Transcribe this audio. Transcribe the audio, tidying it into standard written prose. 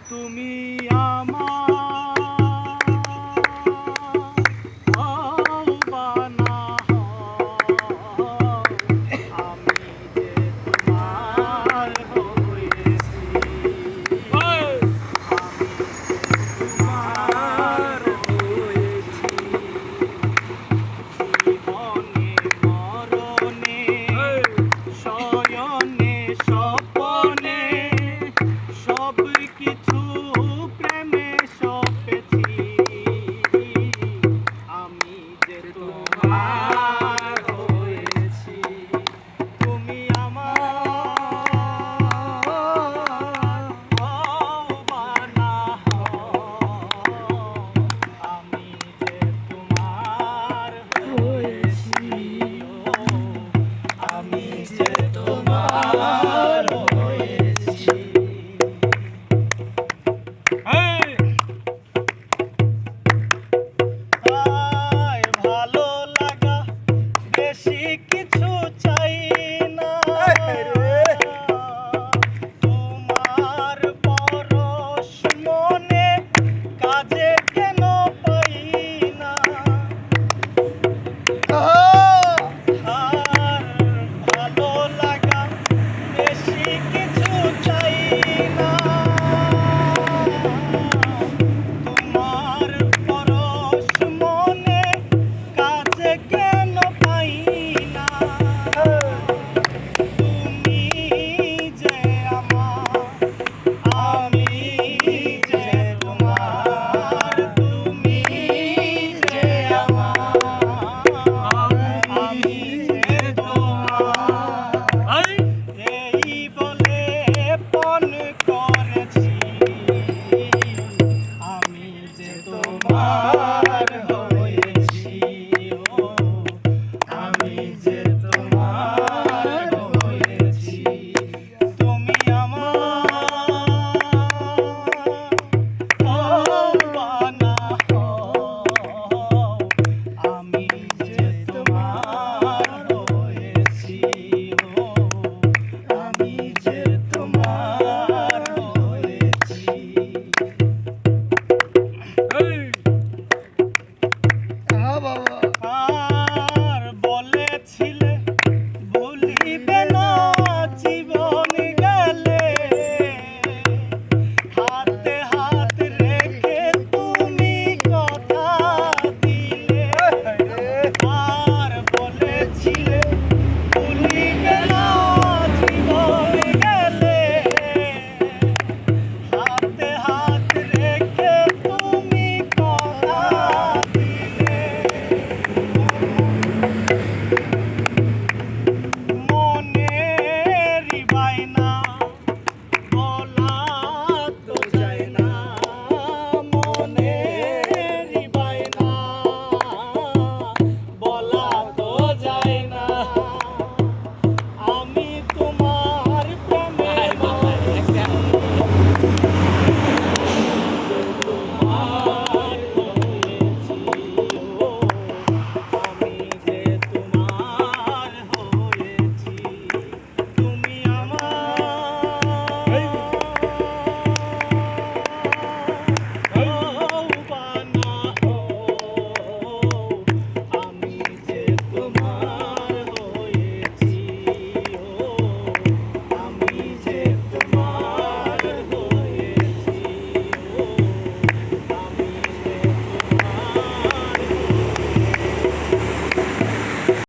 তুমি আমার হও বা না হও, আমি যে তোমার হয়েছি। আমি তোমার হয়েছি। জীবনে মরণে শয়নে স্বপনে সব কিছু প্রেমে সপেছি। আমি যে তোমার হয়েছি। তুমি আমার হও বা না হও, আমি যে তোমার হয়েছি। ও, আমি যে তোমার হয়েছি। আয় ভালো লাগা বেশি কিছু চাই না, তোমার পরশ মনে কাজে কেন পাই না। আর ভালো লাগা বেশি কিছু চাই না, তোমার পরশ মনে কাজে কেন পাই না। তুমি যে আমার, আমি যে তোমার। তুমি যে আমার, আমি যে তোমার। এই বলে পণ করেছি, আমি যে তোমার হয়েছি। ও, আমি যে তোমার হয়েছি। তুমি আমার হও বা না হও, আমি যে তোমার হয়েছি। ও, আমি যে তোমার হয়েছি। আর বলেছিলে ভুলিবে না জীবন গেলে, হাতে হাত রেখে তুমি কথা দিলে। আর বলেছিলে ভুলিবে না জীবন গেলে, হাতে হাত রেখে তুমি কথা দিলে। মনেরই বায়না